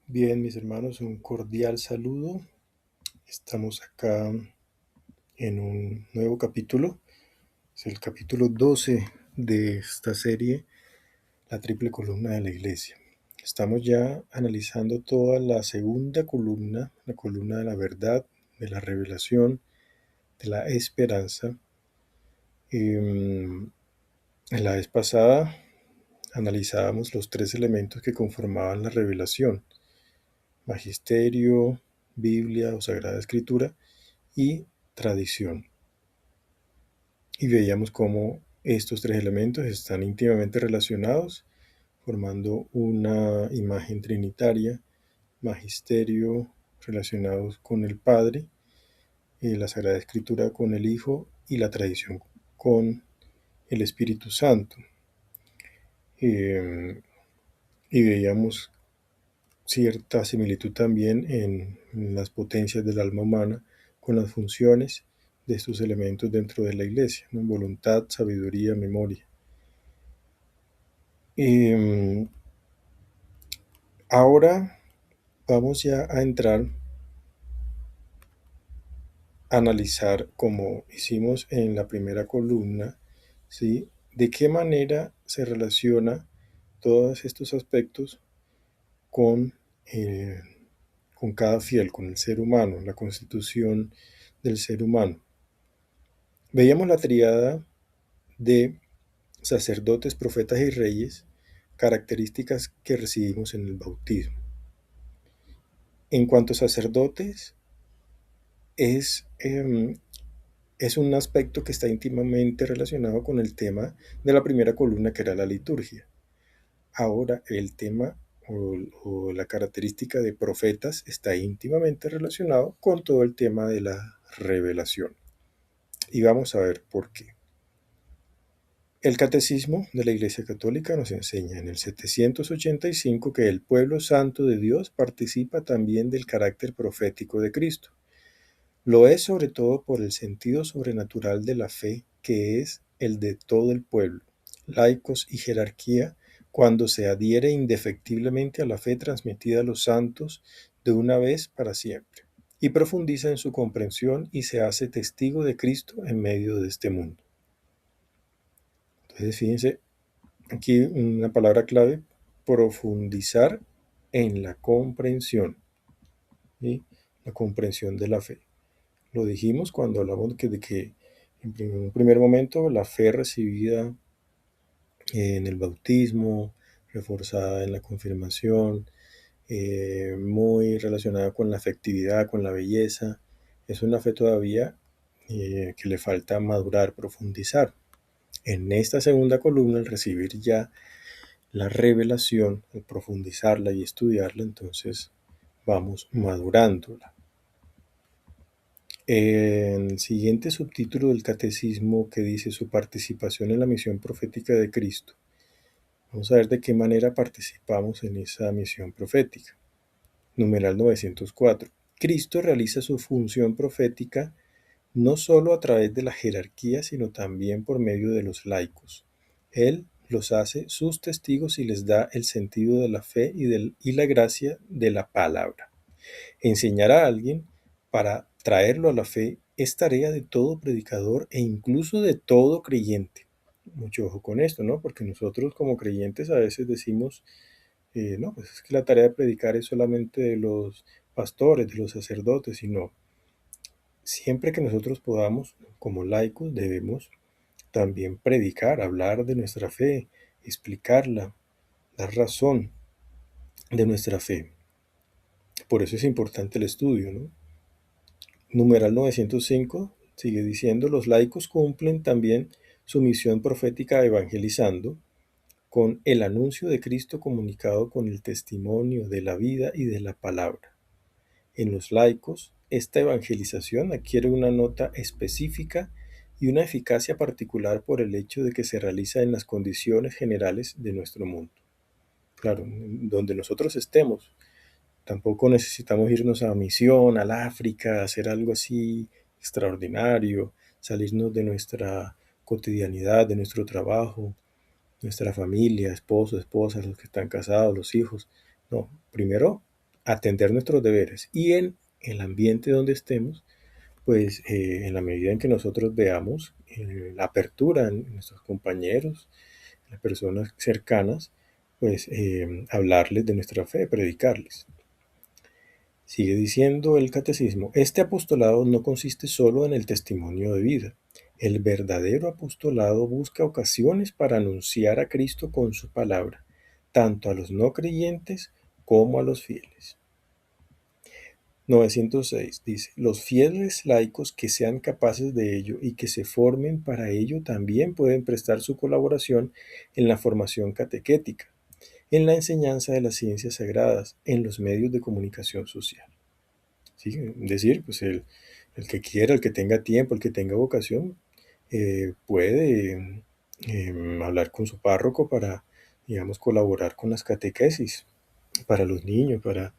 Bien, mis hermanos, un cordial saludo. Estamos acá en un nuevo capítulo. Es el capítulo 12 de esta serie, La Triple Columna de la Iglesia. Estamos ya analizando toda la segunda columna, la columna de la verdad, de la revelación, de la esperanza. En la vez pasada analizábamos los tres elementos que conformaban la revelación: magisterio, Biblia o Sagrada Escritura y tradición. Y veíamos cómo estos tres elementos están íntimamente relacionados, formando una imagen trinitaria: magisterio relacionados con el Padre, la Sagrada Escritura con el Hijo y la tradición con el Espíritu Santo. Y veíamos cierta similitud también en las potencias del alma humana con las funciones de estos elementos dentro de la Iglesia, ¿no? Voluntad, sabiduría, memoria. Ahora vamos ya a entrar a analizar, como hicimos en la primera columna, ¿sí?, de qué manera se relaciona todos estos aspectos con cada fiel, con el ser humano, la constitución del ser humano. Veíamos la tríada de sacerdotes, profetas y reyes, características que recibimos en el bautismo. En cuanto a sacerdotes, es un aspecto que está íntimamente relacionado con el tema de la primera columna, que era la liturgia. Ahora el tema o la característica de profetas está íntimamente relacionado con todo el tema de la revelación. Y vamos a ver por qué. El Catecismo de la Iglesia Católica nos enseña en el 785 que el pueblo santo de Dios participa también del carácter profético de Cristo. Lo es sobre todo por el sentido sobrenatural de la fe, que es el de todo el pueblo, laicos y jerarquía, cuando se adhiere indefectiblemente a la fe transmitida a los santos de una vez para siempre, y profundiza en su comprensión y se hace testigo de Cristo en medio de este mundo. Entonces, fíjense, aquí una palabra clave: profundizar en la comprensión, ¿sí?, la comprensión de la fe. Lo dijimos cuando hablamos de que en un primer momento la fe recibida en el bautismo, reforzada en la confirmación, muy relacionada con la afectividad, con la belleza, es una fe todavía que le falta madurar, profundizar. En esta segunda columna, al recibir ya la revelación, al profundizarla y estudiarla, entonces vamos madurándola. En el siguiente subtítulo del Catecismo, que dice su participación en la misión profética de Cristo, vamos a ver de qué manera participamos en esa misión profética. Numeral 904. Cristo realiza su función profética no solo a través de la jerarquía, sino también por medio de los laicos. Él los hace sus testigos y les da el sentido de la fe y la gracia de la palabra. Enseñar a alguien para traerlo a la fe es tarea de todo predicador e incluso de todo creyente. Mucho ojo con esto, ¿no? Porque nosotros como creyentes a veces decimos, no, pues es que la tarea de predicar es solamente de los pastores, de los sacerdotes, y no. Siempre que nosotros podamos, como laicos, debemos también predicar, hablar de nuestra fe, explicarla, dar razón de nuestra fe. Por eso es importante el estudio, ¿no? Numeral 905 sigue diciendo: los laicos cumplen también su misión profética evangelizando, con el anuncio de Cristo comunicado con el testimonio de la vida y de la palabra. En los laicos esta evangelización adquiere una nota específica y una eficacia particular por el hecho de que se realiza en las condiciones generales de nuestro mundo. Claro, donde nosotros estemos. Tampoco necesitamos irnos a misión, al África, hacer algo así extraordinario, salirnos de nuestra cotidianidad, de nuestro trabajo, nuestra familia, esposo, esposa, los que están casados, los hijos. No, primero atender nuestros deberes y en el ambiente donde estemos, pues en la medida en que nosotros veamos la apertura en nuestros compañeros, en las personas cercanas, pues hablarles de nuestra fe, predicarles. Sigue diciendo el catecismo, este apostolado no consiste solo en el testimonio de vida. El verdadero apostolado busca ocasiones para anunciar a Cristo con su palabra, tanto a los no creyentes como a los fieles. 906 dice, los fieles laicos que sean capaces de ello y que se formen para ello también pueden prestar su colaboración en la formación catequética, en la enseñanza de las ciencias sagradas, en los medios de comunicación social. ¿Sí? Es decir, pues el que quiera, el que tenga tiempo, el que tenga vocación, puede hablar con su párroco para, digamos, colaborar con las catequesis para los niños, para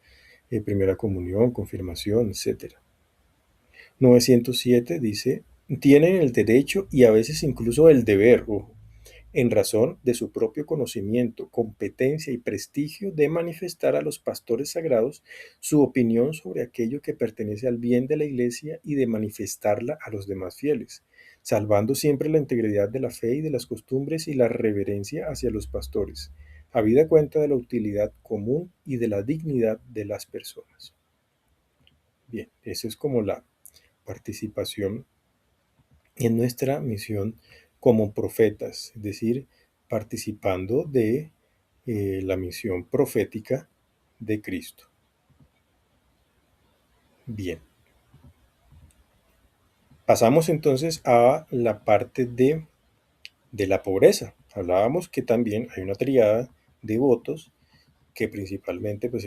primera comunión, confirmación, etc. 907 dice, tienen el derecho y a veces incluso el deber, ojo, en razón de su propio conocimiento, competencia y prestigio, de manifestar a los pastores sagrados su opinión sobre aquello que pertenece al bien de la Iglesia y de manifestarla a los demás fieles, salvando siempre la integridad de la fe y de las costumbres y la reverencia hacia los pastores, habida cuenta de la utilidad común y de la dignidad de las personas. Bien, esa es como la participación en nuestra misión como profetas, es decir, participando de la misión profética de Cristo. Bien, pasamos entonces a la parte de la pobreza. Hablábamos que también hay una triada de votos que principalmente pues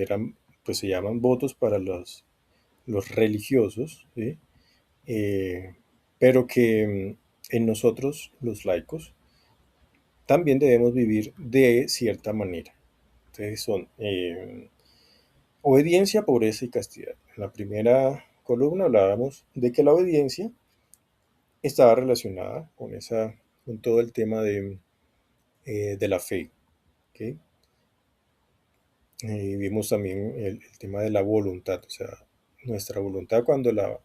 se llaman votos para los religiosos, ¿sí? Pero que en nosotros, los laicos, también debemos vivir de cierta manera. Entonces son obediencia, pobreza y castidad. En la primera columna hablábamos de que la obediencia estaba relacionada con todo el tema de la fe. ¿Okay? Vimos también el tema de la voluntad, o sea, nuestra voluntad cuando la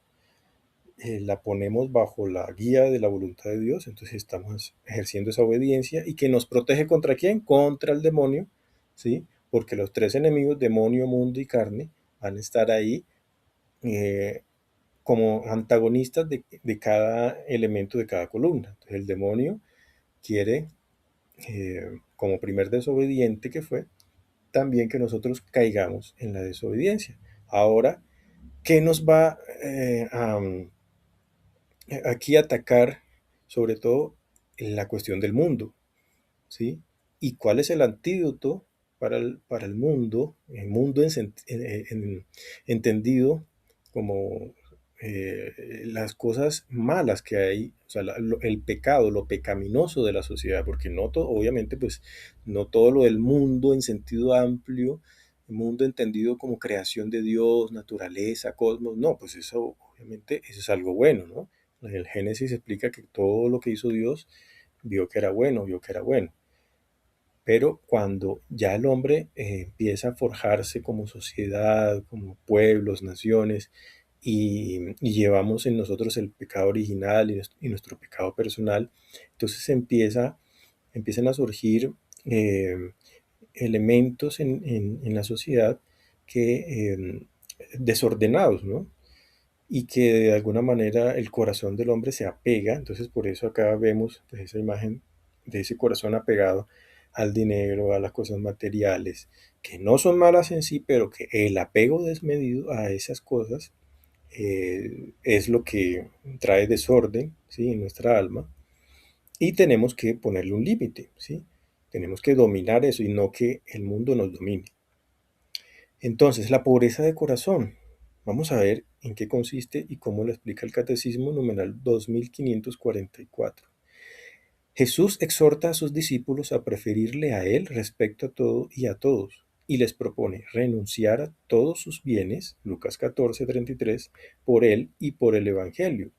ponemos bajo la guía de la voluntad de Dios, entonces estamos ejerciendo esa obediencia y que nos protege contra quién, contra el demonio, ¿sí? Porque los tres enemigos, demonio, mundo y carne, van a estar ahí eh, como antagonistas de cada elemento de cada columna. Entonces el demonio quiere, como primer desobediente que fue, también que nosotros caigamos en la desobediencia. Ahora, ¿qué nos va aquí atacar sobre todo en la cuestión del mundo? ¿Sí? ¿Y cuál es el antídoto para el mundo entendido como las cosas malas que hay, o sea, el pecado, lo pecaminoso de la sociedad? Porque no todo, obviamente, pues no todo lo del mundo en sentido amplio, el mundo entendido como creación de Dios, naturaleza, cosmos, no, pues eso, obviamente, eso es algo bueno, ¿no? En el Génesis explica que todo lo que hizo Dios vio que era bueno, vio que era bueno. Pero cuando ya el hombre empieza a forjarse como sociedad, como pueblos, naciones, y llevamos en nosotros el pecado original y nuestro pecado personal, entonces empiezan a surgir eh, elementos en la sociedad que desordenados, ¿no? Y que de alguna manera el corazón del hombre se apega, entonces por eso acá vemos pues, esa imagen de ese corazón apegado al dinero, a las cosas materiales, que no son malas en sí, pero que el apego desmedido a esas cosas es lo que trae desorden, ¿sí? En nuestra alma, y tenemos que ponerle un límite, ¿sí? Tenemos que dominar eso y no que el mundo nos domine. Entonces, la pobreza de corazón. Vamos a ver en qué consiste y cómo lo explica el Catecismo numeral 2544. Jesús exhorta a sus discípulos a preferirle a Él respecto a todo y a todos, y les propone renunciar a todos sus bienes, Lucas 14:33, por Él y por el Evangelio.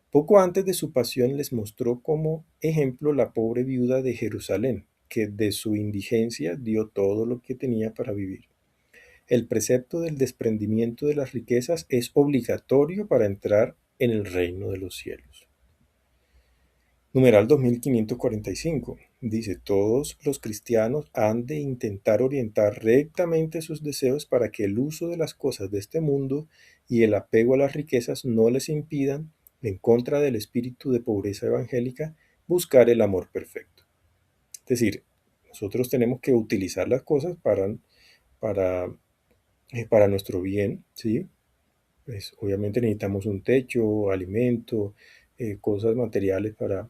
Poco antes de su pasión les mostró como ejemplo la pobre viuda de Jerusalén, que de su indigencia dio todo lo que tenía para vivir. El precepto del desprendimiento de las riquezas es obligatorio para entrar en el reino de los cielos. Numeral 2545. Dice, todos los cristianos han de intentar orientar rectamente sus deseos para que el uso de las cosas de este mundo y el apego a las riquezas no les impidan, en contra del espíritu de pobreza evangélica, buscar el amor perfecto. Es decir, nosotros tenemos que utilizar las cosas para, para nuestro bien, ¿sí? Pues obviamente necesitamos un techo, alimento, cosas materiales para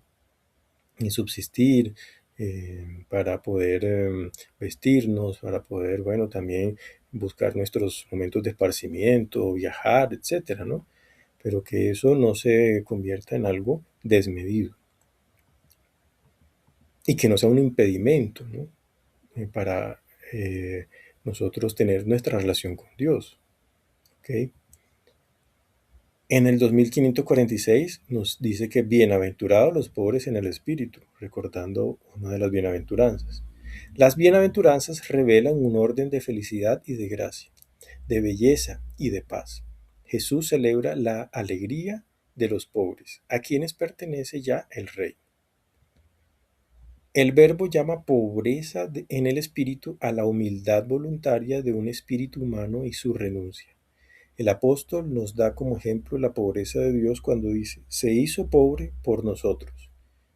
subsistir, para poder vestirnos, para poder, bueno, también buscar nuestros momentos de esparcimiento, viajar, etcétera, ¿no? Pero que eso no se convierta en algo desmedido y que no sea un impedimento, ¿no? Para nosotros tener nuestra relación con Dios, ¿ok? En el 2546 nos dice que bienaventurados los pobres en el espíritu, recordando una de las bienaventuranzas. Las bienaventuranzas revelan un orden de felicidad y de gracia, de belleza y de paz. Jesús celebra la alegría de los pobres, a quienes pertenece ya el rey. El verbo llama pobreza en el espíritu a la humildad voluntaria de un espíritu humano y su renuncia. El apóstol nos da como ejemplo la pobreza de Dios cuando dice, se hizo pobre por nosotros.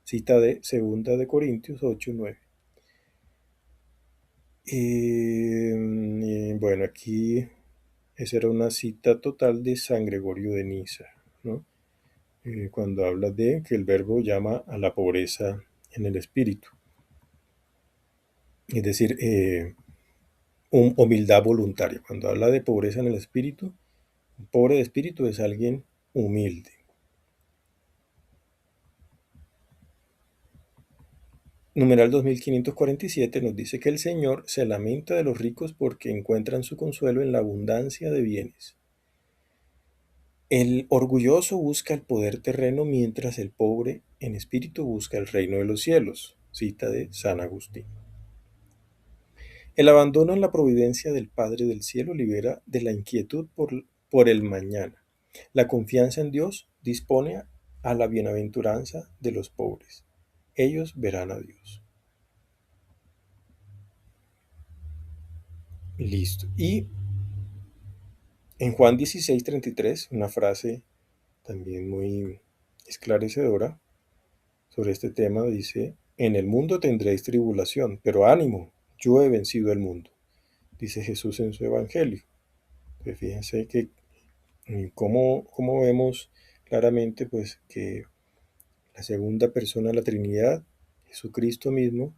Cita de 2 de Corintios 8:9. Bueno, aquí esa era una cita total de San Gregorio de Niza, ¿no? Cuando habla de que el verbo llama a la pobreza en el espíritu. Es decir, humildad voluntaria. Cuando habla de pobreza en el espíritu, un pobre de espíritu es alguien humilde. Numeral 2547 nos dice que el Señor se lamenta de los ricos porque encuentran su consuelo en la abundancia de bienes. El orgulloso busca el poder terreno mientras el pobre en espíritu busca el reino de los cielos. Cita de San Agustín. El abandono en la providencia del Padre del cielo libera de la inquietud por el mañana. La confianza en Dios dispone a la bienaventuranza de los pobres. Ellos verán a Dios. Listo. Y en Juan 16:33, una frase también muy esclarecedora sobre este tema, dice, en el mundo tendréis tribulación, pero ánimo, yo he vencido el mundo, dice Jesús en su Evangelio. Pues fíjense que cómo vemos claramente pues que la segunda persona de la Trinidad, Jesucristo mismo,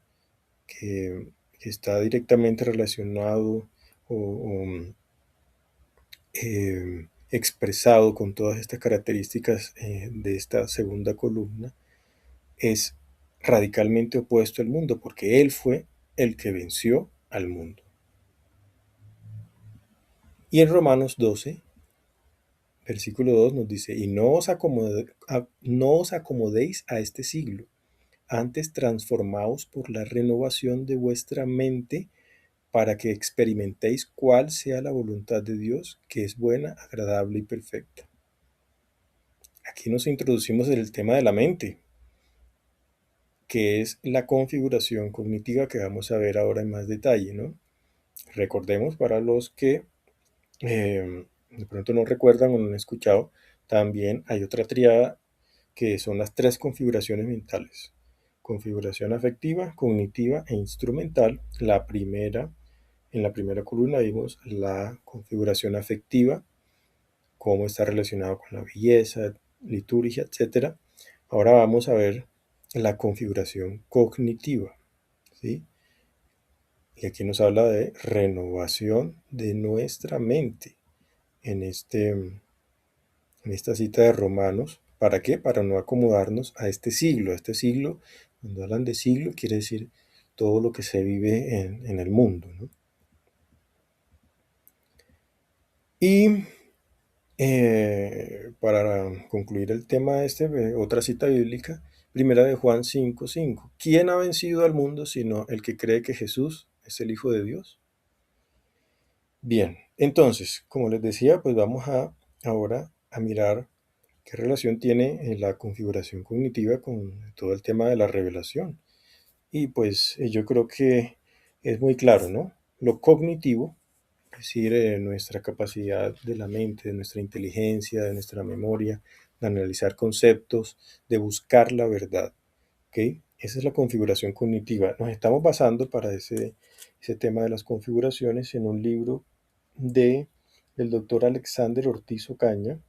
que está directamente relacionado o expresado con todas estas características de esta segunda columna, es radicalmente opuesto al mundo, porque Él fue el que venció al mundo. Y en Romanos 12, versículo 2 nos dice, y no os acomodéis a este siglo, antes transformaos por la renovación de vuestra mente, para que experimentéis cuál sea la voluntad de Dios, que es buena, agradable y perfecta. Aquí nos introducimos en el tema de la mente, que es la configuración cognitiva que vamos a ver ahora en más detalle, ¿no? Recordemos, para los que de pronto no recuerdan o no han escuchado, también hay otra triada que son las tres configuraciones mentales. Configuración afectiva, cognitiva e instrumental. En la primera columna vimos la configuración afectiva, cómo está relacionado con la belleza, liturgia, etc. Ahora vamos a ver la configuración cognitiva, ¿sí? Y aquí nos habla de renovación de nuestra mente, en esta cita de Romanos. ¿Para qué? Para no acomodarnos a este siglo. A este siglo, cuando hablan de siglo, quiere decir todo lo que se vive en el mundo, ¿no? Y para concluir el tema otra cita bíblica, primera de Juan 5:5. ¿Quién ha vencido al mundo sino el que cree que Jesús es el Hijo de Dios? Bien, entonces, como les decía, pues vamos ahora a mirar qué relación tiene la configuración cognitiva con todo el tema de la revelación. Y pues yo creo que es muy claro, ¿no? Lo cognitivo, es decir, nuestra capacidad de la mente, de nuestra inteligencia, de nuestra memoria, de analizar conceptos, de buscar la verdad, ¿ok? Esa es la configuración cognitiva. Nos estamos basando para ese tema de las configuraciones en un libro del doctor Alexander Ortiz Ocaña.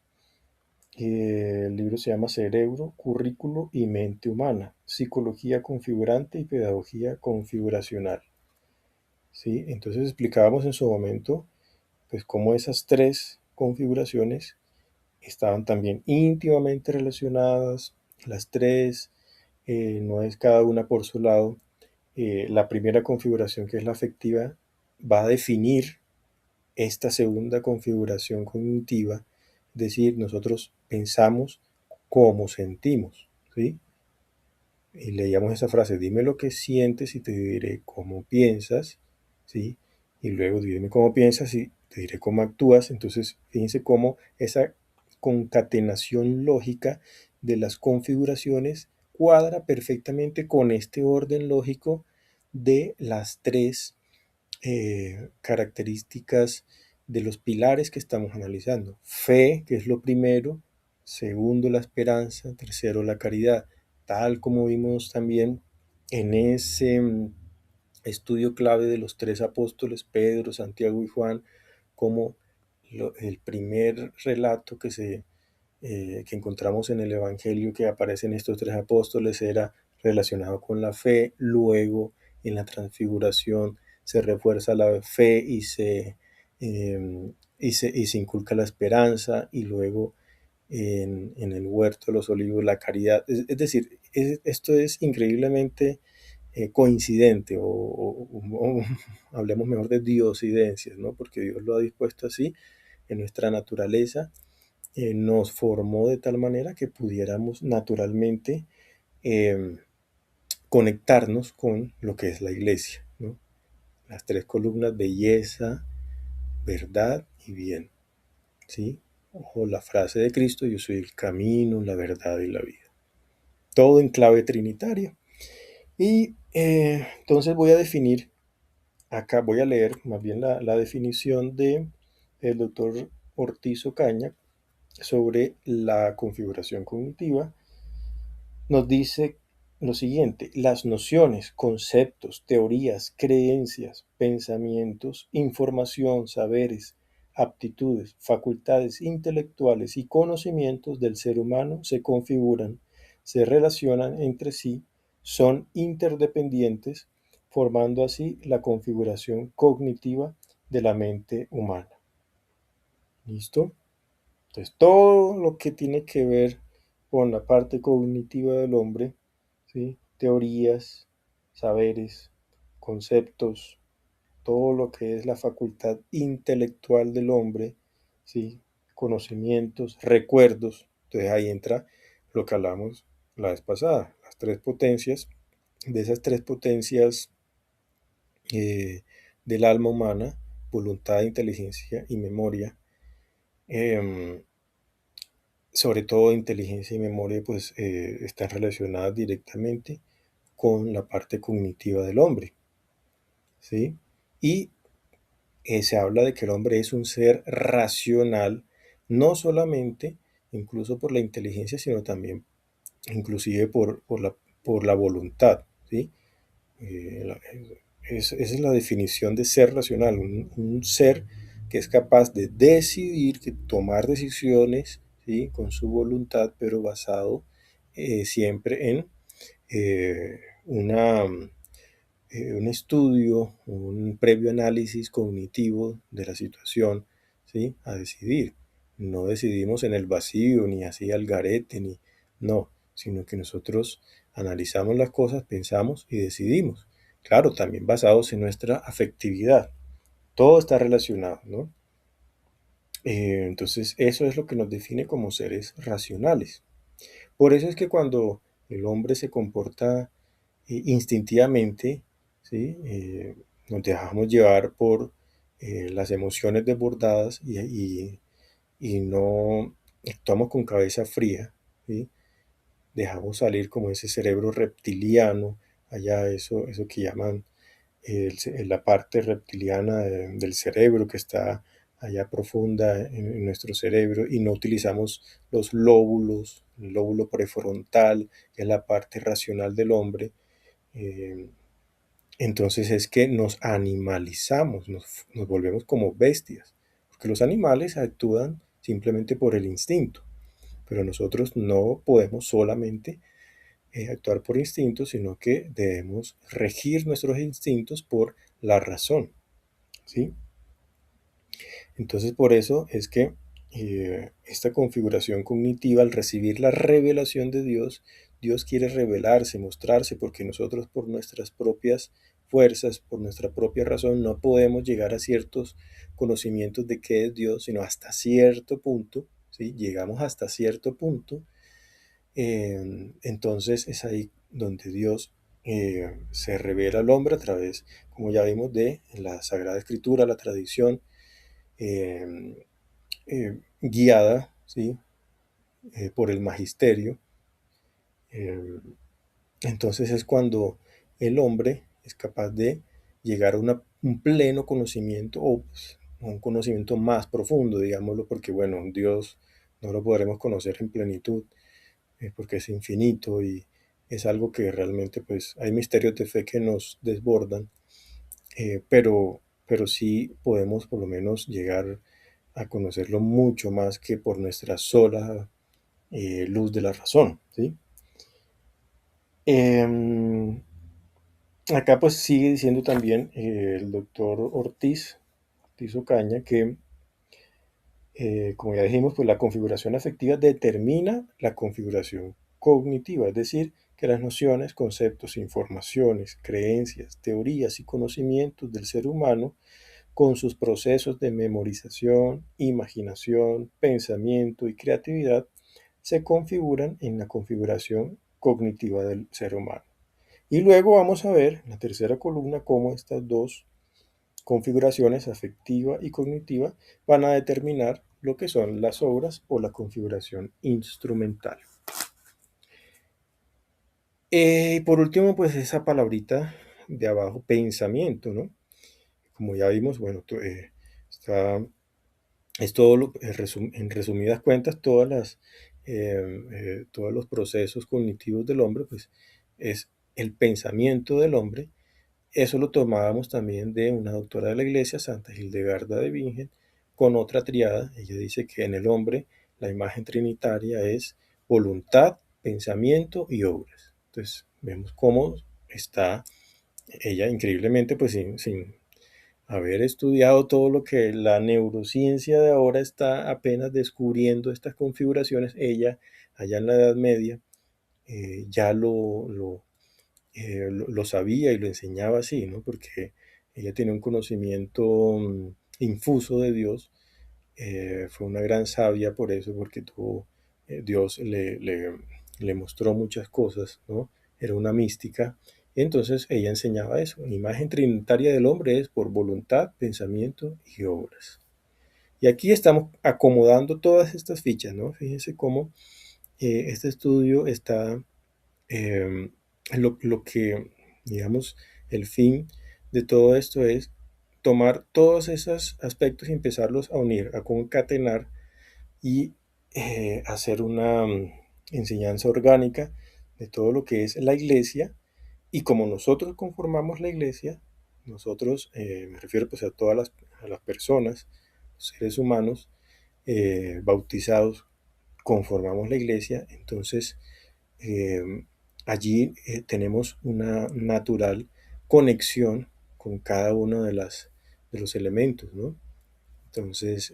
El libro se llama Cerebro, Currículo y Mente Humana, Psicología Configurante y Pedagogía Configuracional. ¿Sí? Entonces explicábamos en su momento pues cómo esas tres configuraciones estaban también íntimamente relacionadas, las tres, no es cada una por su lado. La primera configuración, que es la afectiva, va a definir esta segunda configuración cognitiva, es decir, nosotros pensamos como sentimos, ¿sí? Y leíamos esa frase, dime lo que sientes y te diré cómo piensas, ¿sí? Y luego dime cómo piensas y te diré cómo actúas. Entonces, fíjense cómo esa concatenación lógica de las configuraciones cuadra perfectamente con este orden lógico de las tres características de los pilares que estamos analizando. Fe, que es lo primero; segundo, la esperanza; tercero, la caridad. Tal como vimos también en ese estudio clave de los tres apóstoles, Pedro, Santiago y Juan, como el primer relato que encontramos en el Evangelio que aparece en estos tres apóstoles era relacionado con la fe. Luego, en la transfiguración, se refuerza la fe y se inculca la esperanza, y luego en el huerto de los olivos la caridad. Es decir, esto es increíblemente coincidente, o hablemos mejor de diosidencias, ¿no? Porque Dios lo ha dispuesto así en nuestra naturaleza. Nos formó de tal manera que pudiéramos naturalmente eh, conectarnos con lo que es la iglesia, ¿no? Las tres columnas: belleza, verdad y bien, ¿sí? O la frase de Cristo: yo soy el camino, la verdad y la vida. Todo en clave trinitaria. Y entonces voy a definir, acá voy a leer más bien la definición del doctor Ortiz Ocaña sobre la configuración cognitiva. Nos dice lo siguiente: las nociones, conceptos, teorías, creencias, pensamientos, información, saberes, aptitudes, facultades intelectuales y conocimientos del ser humano se configuran, se relacionan entre sí, son interdependientes, formando así la configuración cognitiva de la mente humana. ¿Listo? Entonces, todo lo que tiene que ver con la parte cognitiva del hombre, ¿sí? Teorías, saberes, conceptos, todo lo que es la facultad intelectual del hombre, ¿sí? Conocimientos, recuerdos. Entonces ahí entra lo que hablamos la vez pasada, las tres potencias. De esas tres potencias eh, del alma humana: voluntad, inteligencia y memoria. Sobre todo inteligencia y memoria, pues están relacionadas directamente con la parte cognitiva del hombre, ¿sí? Y se habla de que el hombre es un ser racional, no solamente, incluso por la inteligencia, sino también, inclusive por la voluntad, ¿sí? Eh, la- esa es la definición de ser racional: un ser que es capaz de decidir, que tomar decisiones, ¿sí? Con su voluntad, pero basado siempre en eh, una, un estudio, un previo análisis cognitivo de la situación, ¿sí? A decidir. No decidimos en el vacío, ni así al garete, ni no, sino que nosotros analizamos las cosas, pensamos y decidimos. Claro, también basados en nuestra afectividad. Todo está relacionado, ¿no? Entonces, eso es lo que nos define como seres racionales. Por eso es que cuando el hombre se comporta instintivamente, ¿sí? Nos dejamos llevar por las emociones desbordadas y no actuamos con cabeza fría, ¿sí? Dejamos salir como ese cerebro reptiliano, allá eso que llaman la parte reptiliana del cerebro que está allá profunda en nuestro cerebro y no utilizamos los lóbulos, el lóbulo prefrontal, que es la parte racional del hombre. eh, entonces es que nos animalizamos, nos volvemos como bestias, porque los animales actúan simplemente por el instinto, pero nosotros no podemos solamente actuar por instinto, sino que debemos regir nuestros instintos por la razón, ¿sí? Entonces por eso es que esta configuración cognitiva, al recibir la revelación de Dios, Dios quiere revelarse, mostrarse, porque nosotros por nuestras propias fuerzas, por nuestra propia razón, no podemos llegar a ciertos conocimientos de qué es Dios, sino hasta cierto punto, ¿sí? Llegamos hasta cierto punto. Entonces es ahí donde Dios se revela al hombre a través, como ya vimos, de la Sagrada Escritura, la tradición, eh, guiada, ¿sí? Por el magisterio. Eh, entonces es cuando el hombre es capaz de llegar a un pleno conocimiento o pues, un conocimiento más profundo, digámoslo, porque bueno, Dios no lo podremos conocer en plenitud, porque es infinito y es algo que realmente pues hay misterios de fe que nos desbordan, pero sí podemos por lo menos llegar a conocerlo mucho más que por nuestra sola luz de la razón, ¿sí? Em, Acá pues sigue diciendo también el doctor Ortiz Ocaña, que como ya dijimos, pues la configuración afectiva determina la configuración cognitiva, es decir, que las nociones, conceptos, informaciones, creencias, teorías y conocimientos del ser humano, con sus procesos de memorización, imaginación, pensamiento y creatividad, se configuran en la configuración cognitiva del ser humano. Y luego vamos a ver en la tercera columna cómo estas dos configuraciones afectiva y cognitiva van a determinar lo que son las obras o la configuración instrumental. Y por último, pues esa palabrita de abajo, pensamiento, ¿no? Como ya vimos, bueno, está, es todo, en resumidas cuentas, todos los procesos cognitivos del hombre, pues es el pensamiento del hombre. Eso lo tomábamos también de una doctora de la iglesia, Santa Hildegarda de Bingen, con otra triada. Ella dice que en el hombre la imagen trinitaria es voluntad, pensamiento y obras. Entonces vemos cómo está ella increíblemente, pues sin haber estudiado todo lo que la neurociencia de ahora está apenas descubriendo estas configuraciones, ella allá en la Edad Media ya lo sabía y lo enseñaba así, ¿no? Porque ella tiene un conocimiento infuso de Dios, fue una gran sabia por eso, porque Dios le mostró muchas cosas, ¿no? Era una mística. Entonces ella enseñaba eso. La imagen trinitaria del hombre es por voluntad, pensamiento y obras. Y aquí estamos acomodando todas estas fichas, ¿no? Fíjense cómo este estudio está eh, lo que, digamos, el fin de todo esto es tomar todos esos aspectos y empezarlos a unir, a concatenar y hacer una enseñanza orgánica de todo lo que es la iglesia. Y como nosotros conformamos la iglesia, nosotros, me refiero pues a todas a las personas, seres humanos bautizados, conformamos la iglesia, entonces eh, allí tenemos una natural conexión con cada uno de los elementos, ¿no? Entonces,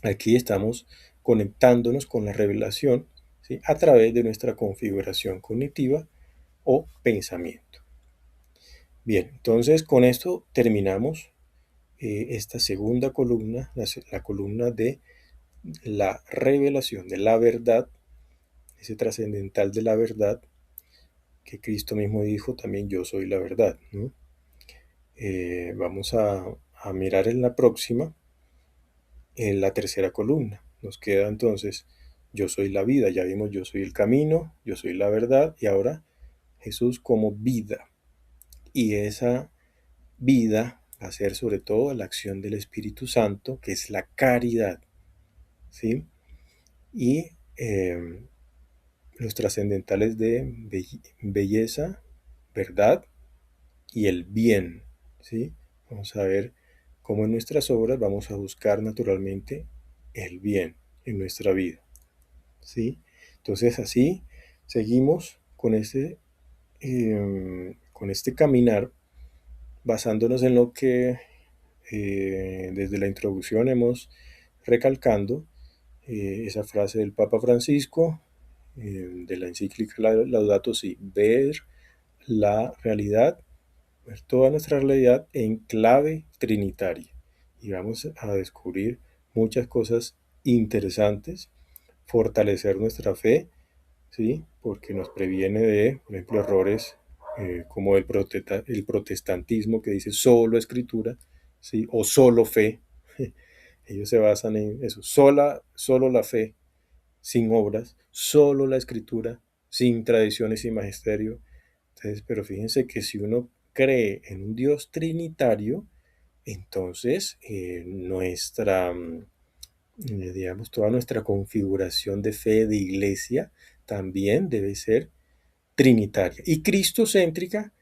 aquí estamos conectándonos con la revelación, ¿sí?, a través de nuestra configuración cognitiva o pensamiento. Bien, entonces con esto terminamos esta segunda columna, la columna de la revelación de la verdad, ese trascendental de la verdad, que Cristo mismo dijo también: yo soy la verdad, ¿no? Vamos a mirar en la próxima, en la tercera columna. Nos queda entonces: yo soy la vida. Ya vimos: yo soy el camino, yo soy la verdad, y ahora Jesús como vida. Y esa vida va a ser sobre todo la acción del Espíritu Santo, que es la caridad, ¿sí? Y los trascendentales de belleza, verdad y el bien, ¿sí? Vamos a ver cómo en nuestras obras vamos a buscar naturalmente el bien en nuestra vida, ¿sí? Entonces así seguimos con este caminar, basándonos en lo que desde la introducción hemos recalcando, esa frase del Papa Francisco, de la encíclica Laudato Si: ver la realidad, ver toda nuestra realidad en clave trinitaria. Y vamos a descubrir muchas cosas interesantes, fortalecer nuestra fe, ¿sí?, porque nos previene de, por ejemplo, errores como el protestantismo, que dice solo escritura, ¿sí?, o solo fe. Ellos se basan en eso: solo la fe, sin obras; solo la escritura, sin tradiciones y magisterio. Entonces, pero fíjense que si uno cree en un Dios trinitario, entonces digamos, toda nuestra configuración de fe, de iglesia, también debe ser trinitaria y cristocéntrica.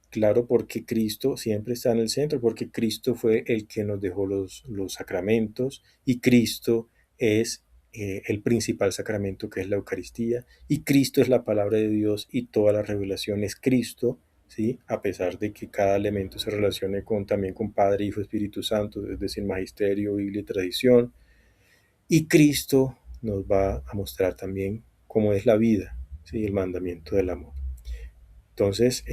Claro, porque Cristo siempre está en el centro, porque Cristo fue el que nos dejó los sacramentos, y Cristo es el principal sacramento, que es la Eucaristía, y Cristo es la palabra de Dios, y toda la revelación es Cristo, ¿sí? A pesar de que cada elemento se relacione también con Padre, Hijo, Espíritu Santo, es decir, magisterio, Biblia y tradición. Y Cristo nos va a mostrar también cómo es la vida, ¿sí?, el mandamiento del amor. Entonces,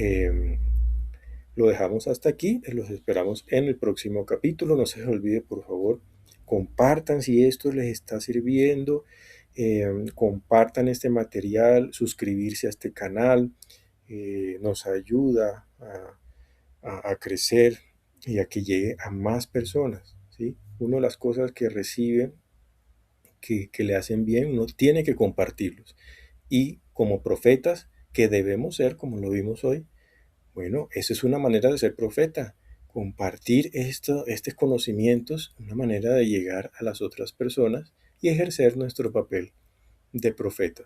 lo dejamos hasta aquí. Los esperamos en el próximo capítulo. No se les olvide, por favor, compartan si esto les está sirviendo. Compartan este material, suscribirse a este canal. Nos ayuda a crecer y a que llegue a más personas, ¿sí? Una de las cosas que reciben, que le hacen bien, uno tiene que compartirlos. Y como profetas que debemos ser, como lo vimos hoy, bueno, esa es una manera de ser profeta: compartir estos conocimientos, una manera de llegar a las otras personas y ejercer nuestro papel de profetas.